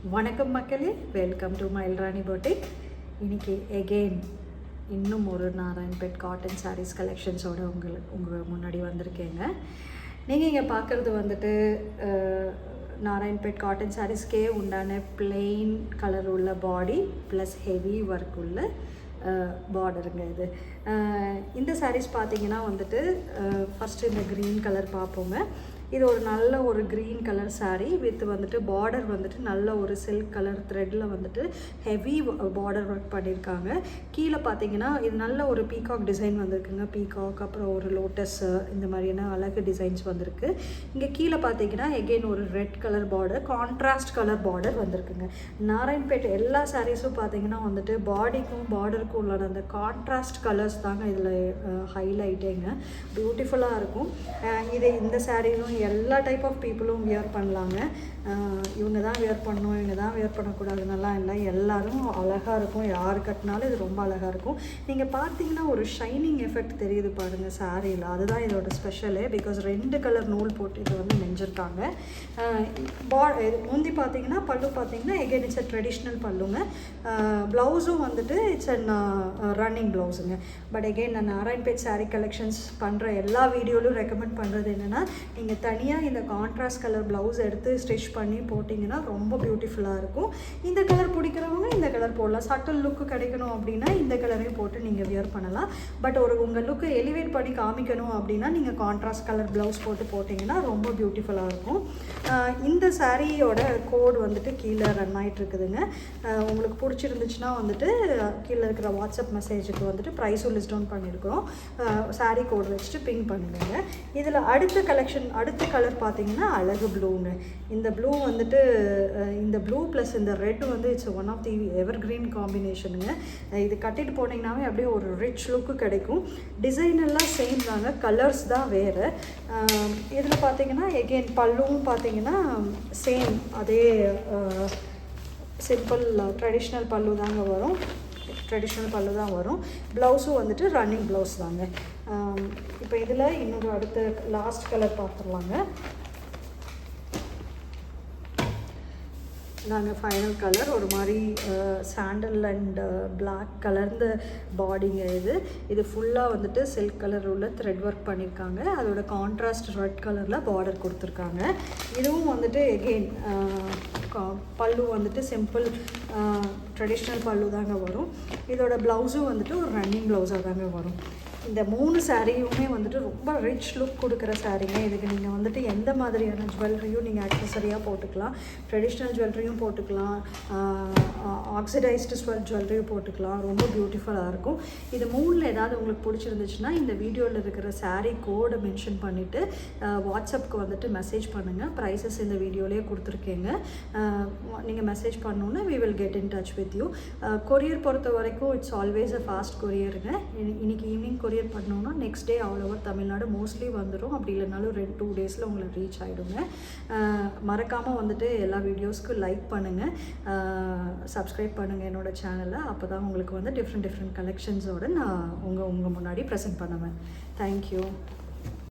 வணக்கம் மக்களே, welcome to மயில்ராணி boutique. இன்றைக்கி எகெயின் இன்னும் ஒரு நாராயண்பேட் காட்டன் சாரீஸ் கலெக்ஷன்ஸோடு உங்கள் முன்னாடி வந்திருக்கேங்க. நீங்கள் இங்கே பார்க்குறது வந்துட்டு நாராயண்பேட் காட்டன் சாரீஸ்க்கே உண்டான பிளெயின் கலர் உள்ள பாடி ப்ளஸ் ஹெவி ஒர்க் உள்ள பார்டருங்க. இது இந்த சாரீஸ் பார்த்திங்கன்னா வந்துட்டு ஃபஸ்ட்டு இந்த க்ரீன் கலர் பார்ப்போங்க. இது ஒரு நல்ல ஒரு க்ரீன் கலர் saree வித் வந்துட்டு பார்டர் வந்துட்டு நல்ல ஒரு சில்க் கலர் த்ரெட்டில் வந்துட்டு ஹெவி பார்டர் ஒர்க் பண்ணியிருக்காங்க. கீழே பார்த்தீங்கன்னா இது நல்ல ஒரு பீகாக் டிசைன் வந்திருக்குங்க. பீகாக் அப்புறம் ஒரு லோட்டஸ் இந்த மாதிரியான அழகு டிசைன்ஸ் வந்திருக்கு. இங்கே கீழே பார்த்தீங்கன்னா எகெயின் ஒரு red colour border, contrast colour border வந்திருக்குங்க. நாராயண்பேட் எல்லா சாரீஸும் பார்த்தீங்கன்னா வந்துட்டு பாடிக்கும் பார்டருக்கும் உள்ளான அந்த கான்ட்ராஸ்ட் கலர்ஸ் தாங்க இதில் ஹைலைட்டேங்க. பியூட்டிஃபுல்லாக இருக்கும். இந்த சாரீஸும் எல்லா டைப் ஆஃப் பீப்புளும் வியர் பண்ணலாங்க. இவங்க தான் வியர் பண்ணணும், இவங்க தான் வியர் பண்ணக்கூடாதுன்னெல்லாம் இல்லை, எல்லோரும் அழகாக இருக்கும். யார் கட்டினாலும் இது ரொம்ப அழகாக இருக்கும். நீங்கள் பார்த்தீங்கன்னா ஒரு ஷைனிங் எஃபெக்ட் தெரியுது பாருங்கள் சாரியில். அதுதான் இதோட ஸ்பெஷலு. பிகாஸ் 2 கலர் நூல் போட்டு இது வந்து நெஞ்சிருக்காங்க. முந்தி பார்த்தீங்கன்னா பல்லு பார்த்தீங்கன்னா எகெயின் இட்ஸ் அ ட்ரெடிஷ்னல் பல்லுங்க. ப்ளவுஸும் வந்துட்டு இட்ஸ் அன் ரன்னிங் ப்ளவுஸுங்க. பட் எகெயின் நான் நாராயண்பேட் சாரீ கலெக்ஷன்ஸ் பண்ணுற எல்லா வீடியோலையும் ரெக்கமெண்ட் பண்ணுறது என்னென்னா, நீங்கள் தனியாக இந்த கான்ட்ராஸ்ட் கலர் ப்ளவுஸ் எடுத்து ஸ்டிச் பண்ணி போட்டிங்கன்னா ரொம்ப பியூட்டிஃபுல்லாக இருக்கும். இந்த கலர் பிடிக்கிறவங்க இந்த கலர் போடலாம். சட்டில் லுக்கு கிடைக்கணும் அப்படின்னா இந்த கலரையும் போட்டு நீங்கள் வியர் பண்ணலாம். பட் உங்கள் லுக்கை எலிவேட் பண்ணி காமிக்கணும் அப்படின்னா நீங்கள் கான்ட்ராஸ்ட் கலர் ப்ளவுஸ் போட்டிங்கன்னா ரொம்ப பியூட்டிஃபுல்லாக இருக்கும். இந்த சாரியோட கோட் வந்துட்டு கீழே ரன் ஆகிட்டு இருக்குதுங்க. உங்களுக்கு பிடிச்சிருந்துச்சுன்னா வந்துட்டு கீழே இருக்கிற வாட்ஸ்அப் மெசேஜுக்கு வந்துட்டு ப்ரைஸும் லிஸ்ட் டவுன் பண்ணியிருக்கிறோம். சாரீ கோட் வச்சுட்டு பிங் பண்ணுங்க. இதில் அடுத்த கலர் பார்த்தீங்கன்னா அழகு ப்ளூங்க. இந்த ப்ளூ வந்துட்டு இந்த ப்ளூ ப்ளஸ் இந்த ரெட் வந்து it's one of the evergreen காம்பினேஷனுங்க. இது கட்டிட்டு போனீங்கன்னாவே அப்படியே ஒரு ரிச் லுக்கு கிடைக்கும். டிசைன் எல்லாம் சேம் தாங்க, கலர்ஸ் தான் வேறு. இதில் பார்த்தீங்கன்னா எகெயின் பல்லுவும் பார்த்தீங்கன்னா சேம் அதே சிம்பிள் ட்ரெடிஷ்னல் பல்லு தாங்க வரும். ட்ரெடிஷ்னல் பல்லு தான் வரும். ப்ளவுஸும் வந்துட்டு ரன்னிங் ப்ளவுஸ் தாங்க. இப்போ இதில் இன்னொரு அடுத்த லாஸ்ட் கலர் பார்த்துடலாங்க. நாங்கள் ஃபைனல் கலர் ஒரு மாதிரி சாண்டல் அண்ட் பிளாக் கலர்ந்த பாடிங்க. இது ஃபுல்லாக வந்துட்டு சில்க் கலர் உள்ள த்ரெட் ஒர்க் பண்ணியிருக்காங்க. அதோட கான்ட்ராஸ்ட் ரெட் கலரில் பார்டர் கொடுத்துருக்காங்க. இதுவும் வந்துட்டு எகெயின் பல்லு வந்துட்டு சிம்பிள் ட்ரெடிஷ்னல் பல்லு தாங்க வரும். இதோட ப்ளவுஸும் வந்துட்டு ஒரு ரன்னிங் ப்ளவுஸாக தாங்க வரும். இந்த 3 சாரியுமே வந்துட்டு ரொம்ப ரிச் லுக் கொடுக்குற சாரீங்க. இதுக்கு நீங்கள் வந்துட்டு எந்த மாதிரியான ஜுவல்லரியும் நீங்கள் ஆக்சஸரியாக போட்டுக்கலாம். ட்ரெடிஷ்னல் ஜுவல்லரியும் போட்டுக்கலாம், ஆக்சிடைஸ்டு ஜுவல்லரியும் போட்டுக்கலாம். ரொம்ப பியூட்டிஃபுல்லாக இருக்கும். இது 3ல் ஏதாவது உங்களுக்கு பிடிச்சிருந்துச்சுன்னா இந்த வீடியோவில் இருக்கிற சாரீ கோடை மென்ஷன் பண்ணிவிட்டு வாட்ஸ்அப்புக்கு வந்துட்டு மெசேஜ் பண்ணுங்கள். ப்ரைஸஸ் இந்த வீடியோலேயே கொடுத்துருக்கேங்க. நீங்கள் மெசேஜ் பண்ணோன்னா we will get in touch with you. Courier பொறுத்த வரைக்கும் இட்ஸ் ஆல்வேஸ் அ ஃபாஸ்ட் கொரியருங்க. இன்னைக்கு ஈவினிங் கொரியர் பண்ணோன்னா next day all over Tamil Nadu mostly வந்துடும். அப்படி இல்லைனாலும் 2 டேஸில் உங்களுக்கு ரீச் ஆகிடுங்க. மறக்காமல் வந்துட்டு எல்லா வீடியோஸ்க்கும் லைக் பண்ணுங்கள், சப்ஸ்கிரைப் பண்ணுங்கள் என்னோடய சேனலை. அப்போ தான் உங்களுக்கு வந்து டிஃப்ரெண்ட் கலெக்ஷன்ஸோடு நான் உங்கள் முன்னாடி ப்ரெசென்ட் பண்ணுவேன். தேங்க்யூ.